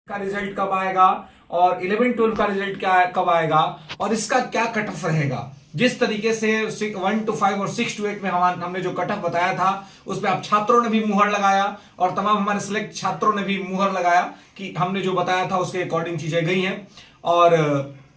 का रिजल्ट कब आएगा और 11-12 का रिजल्ट क्या कब आएगा और इसका क्या कट ऑफ रहेगा। जिस तरीके से 1 to 5 और 6 to 8 में हमने जो कट ऑफ बताया था उस पर आप छात्रों ने भी मुहर लगाया और तमाम हमारे सिलेक्ट छात्रों ने भी मुहर लगाया कि हमने जो बताया था उसके अकॉर्डिंग चीजें गई हैं। और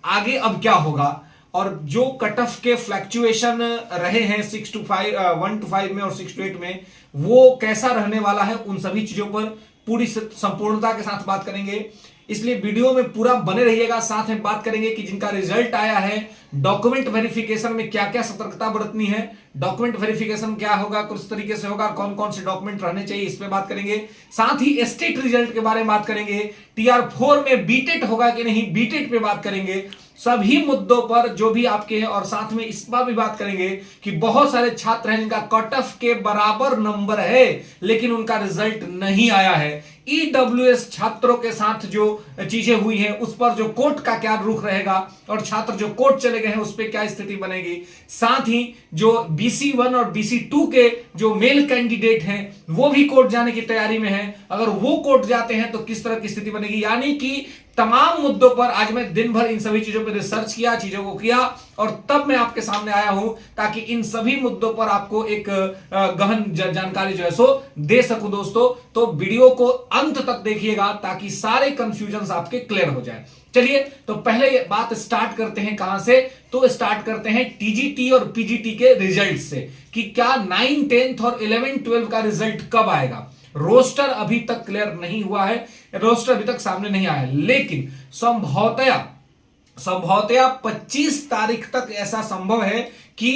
आगे अब क्या होगा और जो कट ऑफ के फ्लैक्चुएशन रहे हैं 1 to 5 में और 6 to 8 में वो कैसा रहने वाला है, उन सभी चीजों पर पूरी संपूर्णता के साथ बात करेंगे। इसलिए वीडियो में पूरा बने रहिएगा। साथ में बात करेंगे कि जिनका रिजल्ट आया है डॉक्यूमेंट वेरिफिकेशन में क्या क्या सतर्कता बरतनी है, डॉक्यूमेंट वेरिफिकेशन क्या होगा, किस तरीके से होगा, कौन कौन से डॉक्यूमेंट रहने चाहिए, इस पे बात करेंगे। साथ ही स्टेट रिजल्ट के बारे में बात करेंगे, TR4 में बीटेट होगा कि नहीं, बीटेट पे बात करेंगे। सभी मुद्दों पर जो भी आपके हैं और साथ में इस बार भी बात करेंगे कि बहुत सारे छात्र हैं जिनका कट ऑफ के बराबर नंबर है लेकिन उनका रिजल्ट नहीं आया है। EWS छात्रों के साथ जो चीजें हुई हैं उस पर जो कोर्ट का क्या रुख रहेगा और छात्र जो कोर्ट चले गए हैं उस पर क्या स्थिति बनेगी। साथ ही जो BC1 और BC2 के जो मेल कैंडिडेट हैं वो भी कोर्ट जाने की तैयारी में हैं, अगर वो कोर्ट जाते हैं तो किस तरह की स्थिति बनेगी। यानी कि तमाम मुद्दों पर आज मैं दिन भर इन सभी चीजों पर रिसर्च किया, चीजों को किया और तब मैं आपके सामने आया हूं ताकि इन सभी मुद्दों पर आपको एक गहन जानकारी जो है सो दे सकूं दोस्तों। तो वीडियो को अंत तक देखिएगा ताकि सारे कंफ्यूजन आपके क्लियर हो जाए। चलिए तो पहले ये बात स्टार्ट करते हैं कहां से, तो स्टार्ट करते हैं TGT और PGT के रिजल्ट से कि क्या 9, 10th और 11, 12 का रिजल्ट कब आएगा। रोस्टर अभी तक क्लियर नहीं हुआ है, रोस्टर अभी तक सामने नहीं आया है, लेकिन संभवतया 25 तारीख तक ऐसा संभव है कि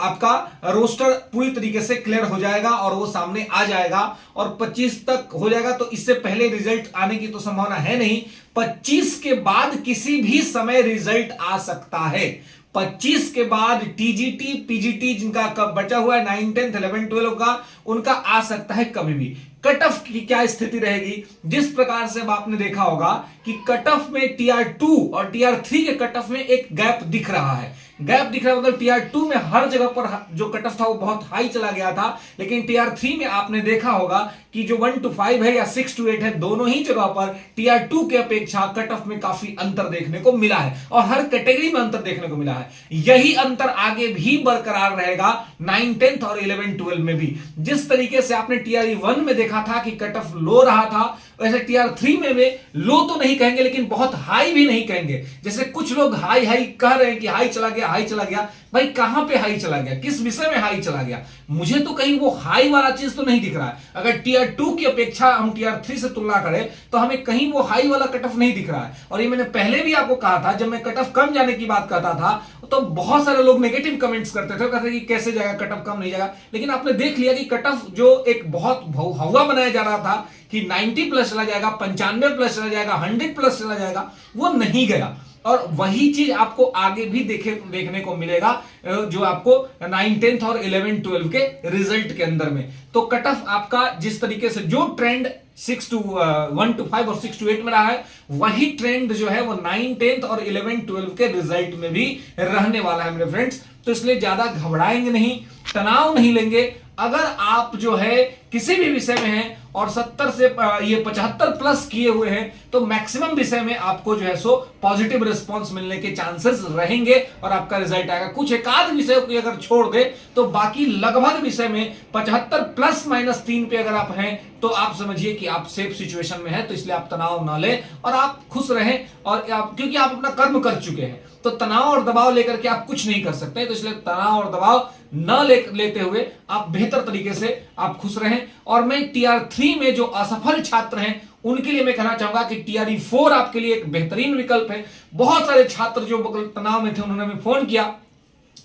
आपका रोस्टर पूरी तरीके से क्लियर हो जाएगा और वो सामने आ जाएगा और 25 तक हो जाएगा। तो इससे पहले रिजल्ट आने की तो संभावना है नहीं, 25 के बाद किसी भी समय रिजल्ट आ सकता है। 25 के बाद TGT PGT जिनका कब बचा हुआ है 9, 10, 11, 12 का, उनका आ सकता है कभी भी। कट ऑफ की क्या स्थिति रहेगी, जिस प्रकार से अब आपने देखा होगा कि कट ऑफ में TR2 और TR3 के कट ऑफ में एक गैप दिख रहा है। गैप दिख रहा है मतलब TR2 में हर जगह पर जो कट ऑफ था वो बहुत हाई चला गया था, लेकिन TR3 में आपने देखा होगा कि जो 1 to 5 है या 6 to 8 है, दोनों ही जगह पर TR2 के अपेक्षा कट ऑफ में काफी अंतर देखने को मिला है और हर कैटेगरी में अंतर देखने को मिला है। यही अंतर आगे भी बरकरार रहेगा 9, 10th और 11, 12 में भी। जिस तरीके से आपने TRE1 में देखा था कि कट ऑफ लो रहा था, वैसे TR3 में वे लो तो नहीं कहेंगे लेकिन बहुत हाई भी नहीं कहेंगे। जैसे कुछ लोग हाई हाई कह रहे हैं कि हाई चला गया, हाई चला गया। भाई कहां पे हाई चला गया, किस विषय में हाई चला गया, मुझे तो कहीं वो हाई वाला चीज तो नहीं दिख रहा है। अगर TR2 की अपेक्षा हम TR3 से तुलना करें तो हमें कहीं वो हाई वाला कट ऑफ नहीं दिख रहा है। और ये मैंने पहले भी आपको कहा था, जब मैं कट ऑफ कम जाने की बात करता था तो बहुत सारे लोग नेगेटिव कमेंट्स करते थे, कहते कि कैसे जाएगा कट ऑफ, कम नहीं जाएगा। लेकिन आपने देख लिया कि कट ऑफ जो एक बहुत हवा बनाया जा रहा था कि 90 प्लस चला जाएगा, 95 प्लस चला जाएगा, 100 प्लस चला जाएगा, वो नहीं गया। और वही चीज आपको आगे भी देखने को मिलेगा जो आपको 9, 10th और 11, 12 के रिजल्ट के अंदर में। तो कट ऑफ आपका जिस तरीके से जो ट्रेंड 1 to 5 और 6 to 8 में रहा है, वही ट्रेंड जो है वो 9, 10th और 11, 12 के रिजल्ट में भी रहने वाला है मेरे फ्रेंड्स। तो इसलिए ज्यादा घबराएंगे नहीं, तनाव नहीं लेंगे। अगर आप जो है किसी भी विषय में हैं और 70 से ये 75 प्लस किए हुए हैं तो मैक्सिमम विषय में आपको जो है सो पॉजिटिव रिस्पांस मिलने के चांसेस रहेंगे और आपका रिजल्ट आएगा। कुछ एकाध विषय को अगर छोड़ दे तो बाकी लगभग विषय में 75 प्लस -3 पे अगर आप हैं तो आप समझिए कि आप सेफ सिचुएशन में हैं। तो इसलिए आप तनाव ना लें और आप खुश रहें और क्योंकि आप अपना कर्म कर चुके हैं तो तनाव और दबाव लेकर के आप कुछ नहीं कर सकते। तो इसलिए तनाव और दबाव न लेते हुए आप बेहतर तरीके से आप खुश रहें। और मैं TR3 में जो असफल छात्र हैं उनके लिए मैं कहना चाहूंगा कि TRE4 आपके लिए एक बेहतरीन विकल्प है। बहुत सारे छात्र जो तनाव में थे उन्होंने हमें फोन किया,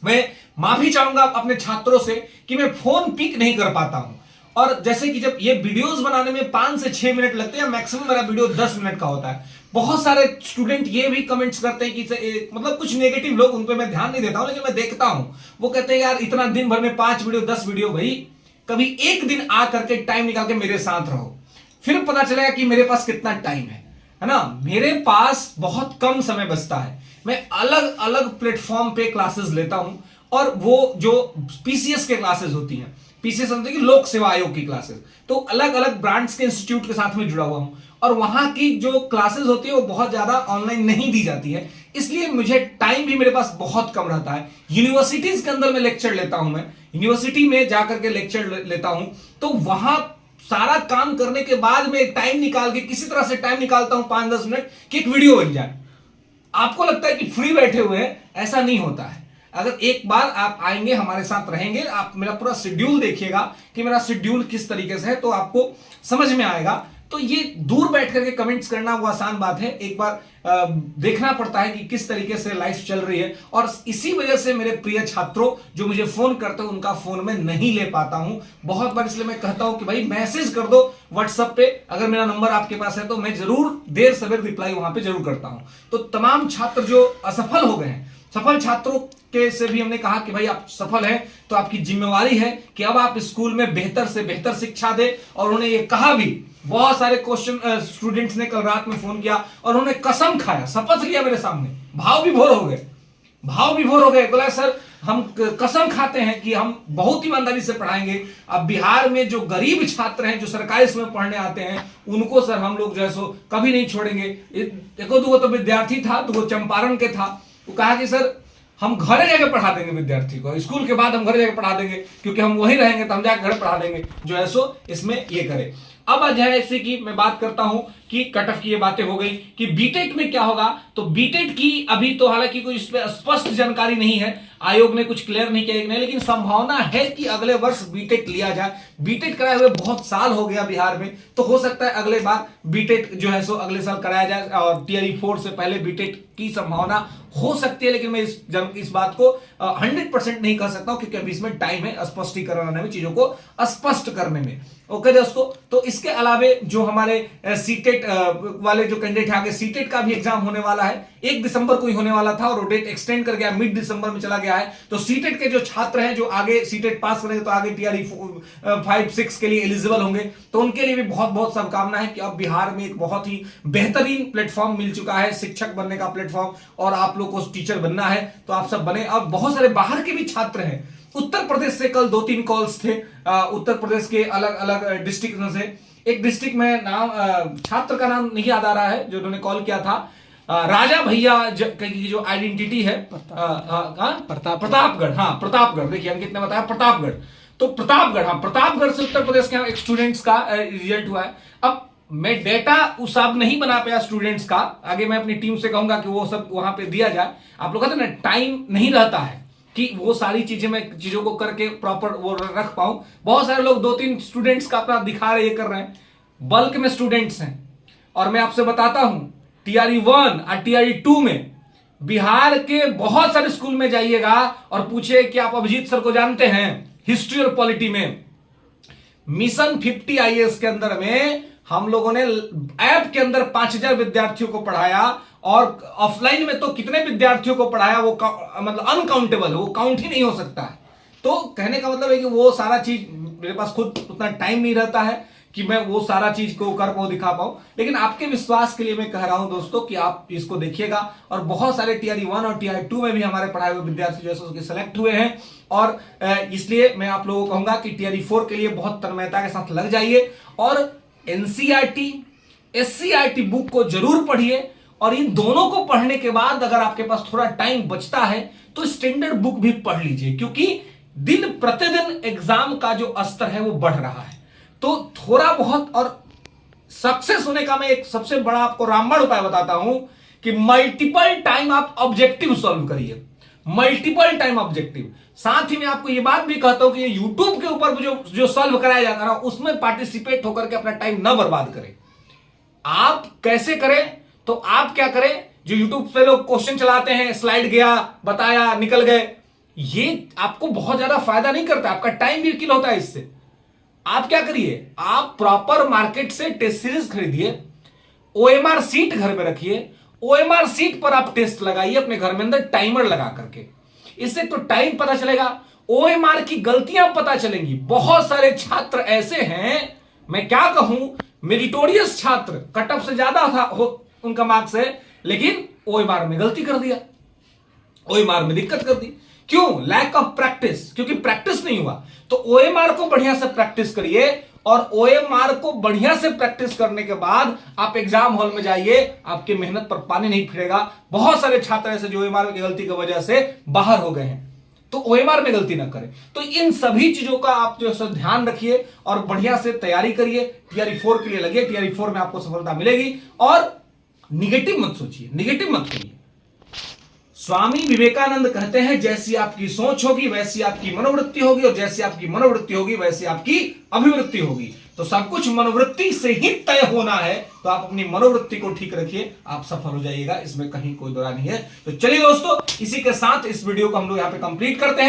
मैं माफी चाहूंगा अपने छात्रों से कि मैं फोन पिक नहीं कर पाता हूं। और जैसे कि जब ये वीडियोस बनाने में 5 से 6 मिनट लगते हैं, मैक्सिमम मेरा वीडियो 10 मिनट का होता है। बहुत सारे स्टूडेंट ये भी कमेंट्स करते हैं कि मतलब कुछ नेगेटिव लोग, उन पे मैं ध्यान नहीं देता हूं लेकिन मैं देखता हूं, वो कहते हैं यार इतना दिन भर में 5 वीडियो 10 वीडियो, भाई कभी एक दिन आ करके टाइम निकाल के मेरे साथ रहो, फिर पता चलेगा कि मेरे पास कितना टाइम है ना। मेरे पास बहुत कम समय बचता है, मैं अलग अलग प्लेटफॉर्म पे क्लासेस लेता हूं और वो जो PCS के क्लासेस होती हैं, PCS समझते कि लोक सेवा आयोग की क्लासेस, तो अलग अलग ब्रांड्स के इंस्टीट्यूट के साथ में जुड़ा हुआ हूं और वहां की जो क्लासेस होती है वो बहुत ज्यादा ऑनलाइन नहीं दी जाती है, इसलिए मुझे टाइम भी मेरे पास बहुत कम रहता है। यूनिवर्सिटीज के अंदर मैं लेक्चर लेता हूं, मैं यूनिवर्सिटी में जाकर के लेक्चर लेता हूं, तो वहां सारा काम करने के बाद में टाइम निकाल के किसी तरह से टाइम निकालता हूं 5-10 मिनट कि एक वीडियो बन जाए। आपको लगता है कि फ्री बैठे हुए हैं, ऐसा नहीं होता है। अगर एक बार आप आएंगे, हमारे साथ रहेंगे, आप मेरा पूरा शेड्यूल देखिएगा कि मेरा शेड्यूल किस तरीके से है, तो आपको समझ में आएगा। तो ये दूर बैठ करके कमेंट्स करना वो आसान बात है, एक बार देखना पड़ता है कि किस तरीके से लाइफ चल रही है। और इसी वजह से मेरे प्रिय छात्रों जो मुझे फोन करते हैं उनका फोन में नहीं ले पाता हूं बहुत बार, इसलिए मैं कहता हूं कि भाई मैसेज कर दो व्हाट्सएप पे, अगर मेरा नंबर आपके पास है तो मैं जरूर देर सवेर रिप्लाई वहां पे जरूर करता हूं। तो तमाम छात्र जो असफल हो गए हैं, सफल छात्रों के से भी हमने कहा कि भाई आप सफल हैं तो आपकी जिम्मेवारी है कि अब आप स्कूल में बेहतर से बेहतर शिक्षा दें। और उन्होंने ये कहा भी, बहुत सारे क्वेश्चन स्टूडेंट्स ने कल रात में फोन किया और उन्होंने कसम खाया, शपथ लिया मेरे सामने, भाव विभोर हो गए, बोला सर हम कसम खाते हैं कि हम बहुत ईमानदारी से पढ़ाएंगे। अब बिहार में जो गरीब छात्र हैं जो सरकारी स्कूल में पढ़ने आते हैं उनको सर हम लोग जो है सो कभी नहीं छोड़ेंगे। देखो दो तो विद्यार्थी था, दो चंपारण के था, वो कहा कि सर हम घर जाके पढ़ा देंगे विद्यार्थी को, स्कूल के बाद हम घर जाके पढ़ा देंगे, क्योंकि हम वहीं रहेंगे तो हम जाकर घर पढ़ा देंगे, जो है सो इसमें ये करे। अब अजय की मैं बात करता हूं कि कट ऑफ की ये बातें हो गई कि बीटेट में क्या होगा। तो बीटेट की अभी तो हालांकि कोई इस पर स्पष्ट जानकारी नहीं है, आयोग ने कुछ क्लियर नहीं किया कि नहीं, लेकिन संभावना है कि अगले वर्ष बीटेट लिया जाए। बीटेट कराए हुए बहुत साल हो गया बिहार में, तो हो सकता है अगले बार बीटेट जो है सो अगले साल कराया जाए और टीआरई 4 से पहले बीटेट की संभावना हो सकती है। लेकिन मैं इस बात को 100% नहीं कह सकता हूं, क्योंकि अभी इसमें टाइम है स्पष्टीकरण में, चीजों को स्पष्ट करने में। ओके दोस्तों, तो इसके अलावे जो हमारे सीटेट वाले जो कैंडिडेट आगे सीटेट का भी एग्जाम होने वाला है, 1 दिसंबर को ही होने वाला था और डेट एक्सटेंड कर गया, मिड दिसंबर में चला गया है। तो सीटेट के जो छात्र हैं जो आगे सीटेट पास करेंगे तो आगे टीआरई 5-6 के लिए एलिजिबल होंगे, तो उनके लिए भी बहुत बहुत शुभकामनाएं हैं कि अब बिहार में एक बहुत ही बेहतरीन प्लेटफॉर्म मिल चुका है, शिक्षक बनने का प्लेटफॉर्म, और आप लोग को टीचर बनना है तो आप सब बने। अब बहुत सारे बाहर के भी छात्र हैं, उत्तर प्रदेश से कल 2-3 कॉल्स थे, उत्तर प्रदेश के अलग अलग डिस्ट्रिक्ट से। एक डिस्ट्रिक्ट में नाम छात्र का नाम नहीं याद आ रहा है जो उन्होंने कॉल किया था, राजा भैया की जो आइडेंटिटी है प्रतापगढ़, हाँ प्रतापगढ़, देखिए अंकित ने बताया प्रतापगढ़, तो प्रतापगढ़, हाँ प्रतापगढ़ से उत्तर प्रदेश के एक स्टूडेंट्स का रिजल्ट हुआ है। अब मैं डेटा उस आप नहीं बना पाया स्टूडेंट्स का, आगे मैं अपनी टीम से कहूंगा कि वो सब वहां पे दिया जाए। आप लोग कहते हैं ना टाइम नहीं रहता है कि वो सारी चीजें मैं चीजों को करके प्रॉपर वो रख पाऊं। बहुत सारे लोग 2-3 स्टूडेंट्स का अपना दिखा रहे, ये कर रहे हैं, बल्क में स्टूडेंट्स हैं। और मैं आपसे बताता हूं टीआरई 1 और टीआरई 2 में बिहार के बहुत सारे स्कूल में जाइएगा और पूछिए कि आप अभिजीत सर को जानते हैं, हिस्ट्री और पॉलिटी में मिशन 50 आईएएस के अंदर में हम लोगों ने ऐप के अंदर 5000 विद्यार्थियों को पढ़ाया, और ऑफलाइन में तो कितने विद्यार्थियों को पढ़ाया वो मतलब अनकाउंटेबल है, वो काउंट ही नहीं हो सकता है। तो कहने का मतलब है कि वो सारा चीज मेरे पास खुद उतना टाइम नहीं रहता है कि मैं वो सारा चीज को कर पाऊं, दिखा पाऊं। लेकिन आपके विश्वास के लिए मैं कह रहा हूं दोस्तों कि आप इसको देखिएगा, और बहुत सारे टीआरई 1 और टीआरई 2 में भी हमारे पढ़ाए हुए विद्यार्थी जो है सेलेक्ट हुए हैं। और इसलिए मैं आप लोगों को कहूंगा कि टीआरई 4 के लिए बहुत तन्मयता के साथ लग जाइए और एनसीईआरटी, एससीईआरटी बुक को जरूर पढ़िए। और इन दोनों को पढ़ने के बाद अगर आपके पास थोड़ा टाइम बचता है तो स्टैंडर्ड बुक भी पढ़ लीजिए, क्योंकि दिन प्रतिदिन एग्जाम का जो स्तर है वो बढ़ रहा है। तो थोड़ा बहुत, और सक्सेस होने का मैं एक सबसे बड़ा आपको रामबाण उपाय बताता हूं कि मल्टीपल टाइम आप ऑब्जेक्टिव सॉल्व करिए, मल्टीपल टाइम ऑब्जेक्टिव। साथ ही मैं आपको ये बात भी कहता हूं कि ये यूट्यूब के ऊपर जो सॉल्व कराया जाता है उसमें पार्टिसिपेट होकर के अपना टाइम ना बर्बाद करें। आप कैसे करें, तो आप क्या करें, जो यूट्यूब पे लोग क्वेश्चन चलाते हैं, स्लाइड गया, बताया, निकल गए, ये आपको बहुत ज्यादा फायदा नहीं करता, आपका टाइम भी किल होता है इससे। आप क्या करिए, आप प्रॉपर मार्केट से टेस्ट सीरीज खरीदिए, ओएमआर सीट घर में रखिए, ओएमआर सीट पर आप टेस्ट लगाइए अपने घर में अंदर टाइमर लगा करके। इससे तो टाइम पता चलेगा, ओएमआर की गलतियां पता चलेंगी। बहुत सारे छात्र ऐसे हैं, मैं क्या कहूं, मेरिटोरियस छात्र, कट ऑफ से ज्यादा था उनका मार्क्स है, लेकिन ओएमआर में गलती कर दिया, ओएमआर में दिक्कत कर दी। क्यों? लैक ऑफ प्रैक्टिस, क्योंकि प्रैक्टिस नहीं हुआ। तो ओएमआर को बढ़िया से प्रैक्टिस करिए, और OMR को बढ़िया से प्रैक्टिस करने के बाद आप एग्जाम हॉल में जाइए, आपकी मेहनत पर पानी नहीं फिरेगा। बहुत सारे छात्र ऐसे जो OMR की गलती की वजह से बाहर हो गए हैं, तो OMR में गलती ना करें। तो इन सभी चीजों का आप जो है ध्यान रखिए और बढ़िया से तैयारी करिए। TRE 4 के लिए लगे, TRE 4 में आपको सफलता मिलेगी। और निगेटिव मत सोचिए, निगेटिव मत करिए। स्वामी विवेकानंद कहते हैं, जैसी आपकी सोच होगी वैसी आपकी मनोवृत्ति होगी, और जैसी आपकी मनोवृत्ति होगी वैसी आपकी अभिवृत्ति होगी। तो सब कुछ मनोवृत्ति से ही तय होना है। तो आप अपनी मनोवृत्ति को ठीक रखिए, आप सफल हो जाइएगा, इसमें कहीं कोई दो राय नहीं है। तो चलिए दोस्तों, इसी के साथ इस वीडियो को हम लोग यहां पे कंप्लीट करते हैं।